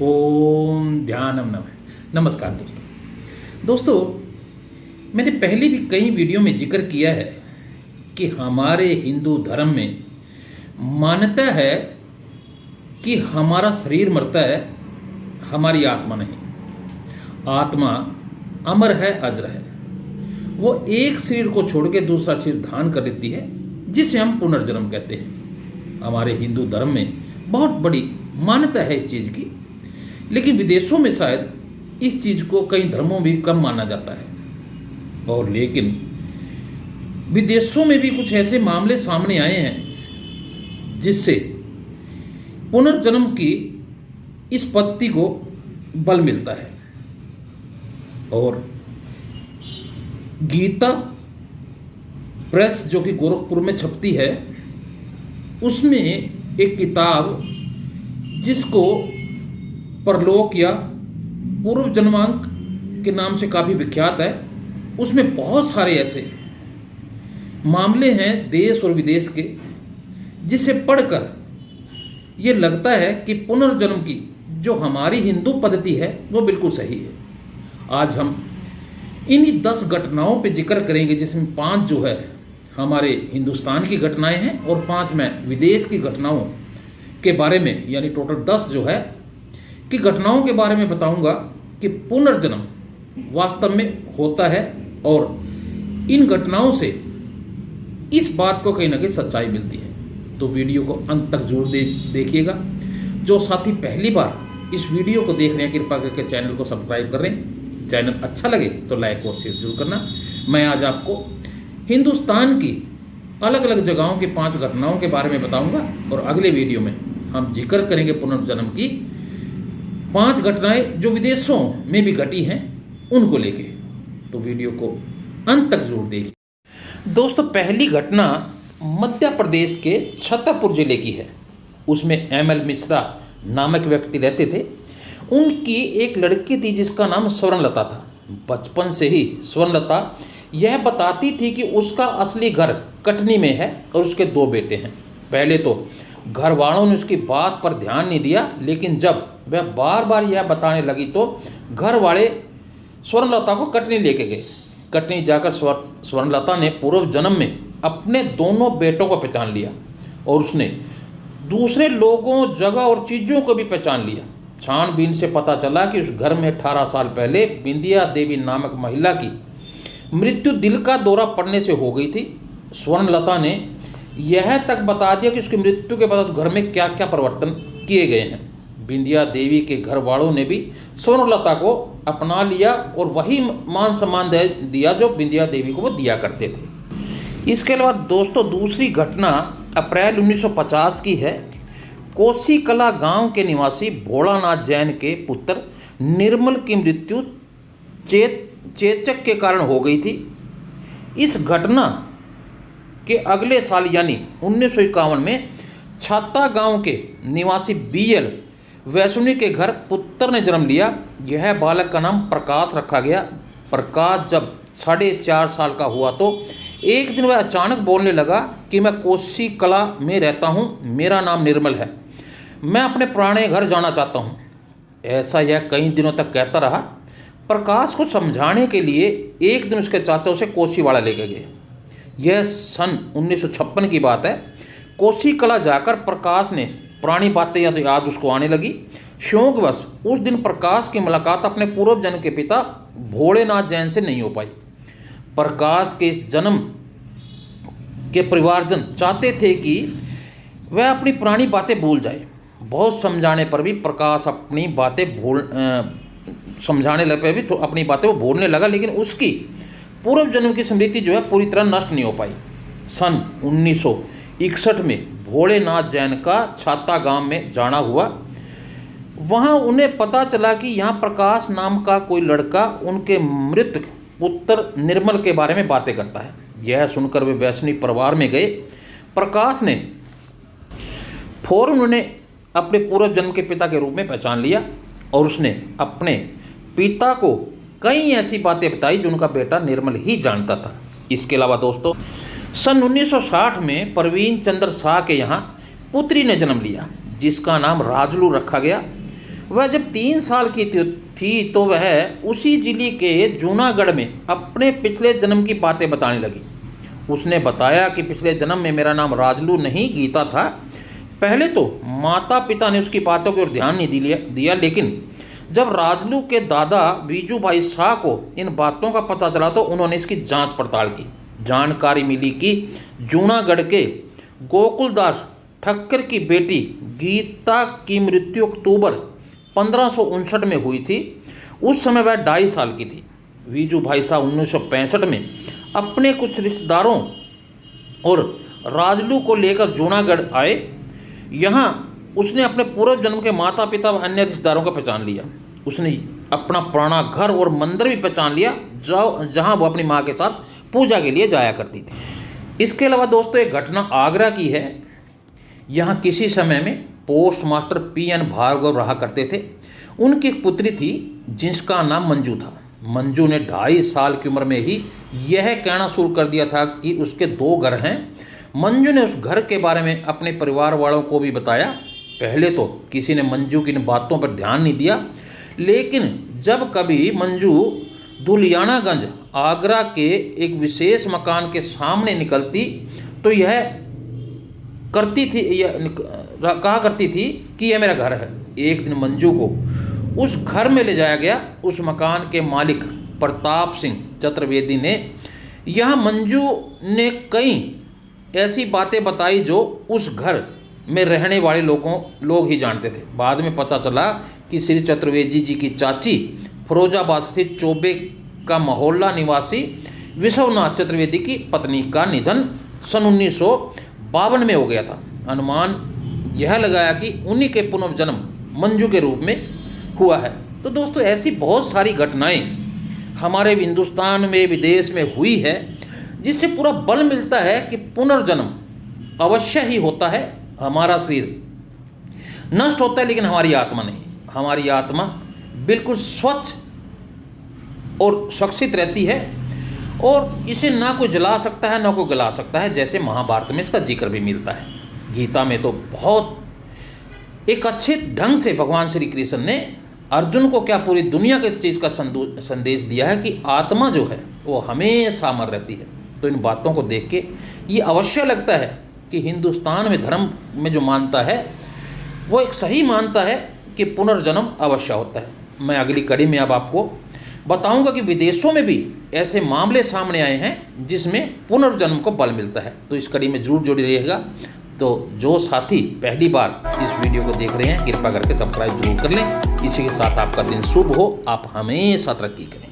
ओम ध्यानम नमः। नमस्कार दोस्तों, मैंने पहले भी कई वीडियो में जिक्र किया है कि हमारे हिंदू धर्म में मान्यता है कि हमारा शरीर मरता है, हमारी आत्मा नहीं। आत्मा अमर है, अजर है। वो एक शरीर को छोड़ के दूसरा शरीर धारण कर लेती है, जिसे हम पुनर्जन्म कहते हैं। हमारे हिंदू धर्म में बहुत बड़ी मान्यता है इस चीज़ की, लेकिन विदेशों में शायद इस चीज़ को कई धर्मों में भी कम माना जाता है। और लेकिन विदेशों में भी कुछ ऐसे मामले सामने आए हैं जिससे पुनर्जन्म की इस पत्ती को बल मिलता है। और गीता प्रेस जो कि गोरखपुर में छपती है, उसमें एक किताब जिसको परलोक या पूर्व जन्मांक के नाम से काफ़ी विख्यात है, उसमें बहुत सारे ऐसे मामले हैं देश और विदेश के, जिसे पढ़कर ये लगता है कि पुनर्जन्म की जो हमारी हिंदू पद्धति है वो बिल्कुल सही है। आज हम इन्हीं 10 घटनाओं पे जिक्र करेंगे, जिसमें 5 जो है हमारे हिंदुस्तान की घटनाएं हैं और 5 मैं विदेश की घटनाओं के बारे में, यानी टोटल 10 जो है कि घटनाओं के बारे में बताऊंगा कि पुनर्जन्म वास्तव में होता है। और इन घटनाओं से इस बात को कहीं ना कहीं सच्चाई मिलती है। तो वीडियो को अंत तक जरूर देखिएगा। जो साथी पहली बार इस वीडियो को देख रहे हैं, कृपा करके चैनल को सब्सक्राइब कर लें। चैनल अच्छा लगे तो लाइक और शेयर जरूर करना। मैं आज आपको हिंदुस्तान की अलग अलग जगहों की 5 घटनाओं के बारे में बताऊंगा, और अगले वीडियो में हम जिक्र करेंगे पुनर्जन्म की 5 घटनाएं जो विदेशों में भी घटी हैं, उनको लेके। तो वीडियो को अंत तक जरूर देखिए। दोस्तों, पहली घटना मध्य प्रदेश के छतरपुर जिले की है। उसमें एमएल मिश्रा नामक व्यक्ति रहते थे। उनकी एक लड़की थी जिसका नाम स्वर्णलता था। बचपन से ही स्वर्णलता यह बताती थी कि उसका असली घर कटनी में है और उसके 2 बेटे हैं। पहले तो घर वालों ने उसकी बात पर ध्यान नहीं दिया, लेकिन जब वह बार बार यह बताने लगी तो घर वाले स्वर्णलता को कटनी लेके गए। कटनी जाकर स्वर्णलता ने पूर्व जन्म में अपने दोनों बेटों को पहचान लिया, और उसने दूसरे लोगों, जगह और चीज़ों को भी पहचान लिया। छानबीन से पता चला कि उस घर में 18 साल पहले बिंदिया देवी नामक महिला की मृत्यु दिल का दौरा पड़ने से हो गई थी। स्वर्णलता ने यह तक बता दिया कि उसकी मृत्यु के बाद उस घर में क्या क्या परिवर्तन किए गए हैं। बिंदिया देवी के घर वालों ने भी स्वर्णलता को अपना लिया और वही मान सम्मान दिया जो बिंदिया देवी को वो दिया करते थे। इसके अलावा दोस्तों, दूसरी घटना अप्रैल 1950 की है। कोसी कला गांव के निवासी भोलानाथ जैन के पुत्र निर्मल की मृत्यु चेचक के कारण हो गई थी। इस घटना के अगले साल यानी 1951 में छाता गांव के निवासी बीएल वैष्णवी के घर पुत्र ने जन्म लिया। यह बालक का नाम प्रकाश रखा गया। प्रकाश जब 4.5 साल का हुआ तो एक दिन वह अचानक बोलने लगा कि मैं कोसी कला में रहता हूँ, मेरा नाम निर्मल है, मैं अपने पुराने घर जाना चाहता हूँ। ऐसा यह कई दिनों तक कहता रहा। प्रकाश को समझाने के लिए एक दिन उसके चाचा उसे कोसीवाड़ा लेके गए। यह सन 1956 की बात है। कोसी कला जाकर प्रकाश ने पुरानी बातें याद उसको आने लगी। शौकवश उस दिन प्रकाश की मुलाकात अपने पूर्व जन्म के पिता भोलेनाथ जैन से नहीं हो पाई। प्रकाश के इस जन्म के परिवारजन चाहते थे कि वह अपनी पुरानी बातें भूल जाए। बहुत समझाने पर भी प्रकाश अपनी बातें समझाने लगे भी तो अपनी बातें वो भूलने लगा, लेकिन उसकी पूर्व जन्म की स्मृति जो है पूरी तरह नष्ट नहीं हो पाई। सन 1961 में भोलेनाथ जैन का छाता गांव में जाना हुआ। वहां उन्हें पता चला कि यहाँ प्रकाश नाम का कोई लड़का उनके मृत पुत्र निर्मल के बारे में बातें करता है। यह सुनकर वे वैष्णवी परिवार में गए। प्रकाश ने फौरन उन्हें अपने पूर्व जन्म के पिता के रूप में पहचान लिया, और उसने अपने पिता को कई ऐसी बातें बताई जो उनका बेटा निर्मल ही जानता था। इसके अलावा दोस्तों, सन 1960 में परवीन चंद्र शाह के यहाँ पुत्री ने जन्म लिया, जिसका नाम राजलू रखा गया। वह जब 3 साल की थी तो वह उसी जिले के जूनागढ़ में अपने पिछले जन्म की बातें बताने लगी। उसने बताया कि पिछले जन्म में मेरा नाम राजलू नहीं गीता था। पहले तो माता पिता ने उसकी बातों की ओर ध्यान नहीं दिया, लेकिन जब राजलू के दादा बीजू भाई शाह को इन बातों का पता चला तो उन्होंने इसकी जांच पड़ताल की। जानकारी मिली कि जूनागढ़ के गोकुलदास ठक्कर की बेटी गीता की मृत्यु अक्टूबर 1559 में हुई थी। उस समय वह 2.5 साल की थी। बीजू भाई साहब 1965 में अपने कुछ रिश्तेदारों और राजलू को लेकर जूनागढ़ आए। यहाँ उसने अपने पूर्व जन्म के माता पिता व अन्य रिश्तेदारों को पहचान लिया। उसने अपना पुराना घर और मंदिर भी पहचान लिया जहाँ वो अपनी माँ के साथ पूजा के लिए जाया करती थी। इसके अलावा दोस्तों एक घटना आगरा की है। यहाँ किसी समय में पोस्ट मास्टर PN भार्गव रहा करते थे। उनकी एक पुत्री थी जिसका नाम मंजू था। मंजू ने 2.5 साल की उम्र में ही यह कहना शुरू कर दिया था कि उसके 2 घर हैं। मंजू ने उस घर के बारे में अपने परिवार वालों को भी बताया। पहले तो किसी ने मंजू की इन बातों पर ध्यान नहीं दिया, लेकिन जब कभी मंजू दुलियानागंज आगरा के एक विशेष मकान के सामने निकलती तो यह कहा करती थी कि यह मेरा घर है। एक दिन मंजू को उस घर में ले जाया गया। उस मकान के मालिक प्रताप सिंह चतुर्वेदी ने यहाँ मंजू ने कई ऐसी बातें बताई जो उस घर में रहने वाले लोग ही जानते थे। बाद में पता चला कि श्री चतुर्वेदी जी की चाची फिरोजाबाद स्थित चौबे का मोहल्ला निवासी विश्वनाथ चतुर्वेदी की पत्नी का निधन सन 1952 में हो गया था। अनुमान यह लगाया कि उन्हीं के पुनर्जन्म मंजू के रूप में हुआ है। तो दोस्तों ऐसी बहुत सारी घटनाएं हमारे हिंदुस्तान में विदेश में हुई है जिससे पूरा बल मिलता है कि पुनर्जन्म अवश्य ही होता है। हमारा शरीर नष्ट होता है लेकिन हमारी आत्मा नहीं। हमारी आत्मा बिल्कुल स्वच्छ और सुरक्षित रहती है और इसे ना कोई जला सकता है ना कोई गला सकता है, जैसे महाभारत में इसका जिक्र भी मिलता है। गीता में तो बहुत एक अच्छे ढंग से भगवान श्री कृष्ण ने अर्जुन को क्या पूरी दुनिया को इस चीज़ का संदेश दिया है कि आत्मा जो है वो हमेशा अमर रहती है। तो इन बातों को देख के ये अवश्य लगता है कि हिंदुस्तान में धर्म में जो मानता है वो एक सही मानता है कि पुनर्जन्म अवश्य होता है। मैं अगली कड़ी में अब आपको बताऊंगा कि विदेशों में भी ऐसे मामले सामने आए हैं जिसमें पुनर्जन्म को बल मिलता है। तो इस कड़ी में जरूर जुड़े रहिएगा। तो जो साथी पहली बार इस वीडियो को देख रहे हैं कृपया करके सब्सक्राइब जरूर कर लें। इसी के साथ आपका दिन शुभ हो, आप हमेशा तरक्की करें।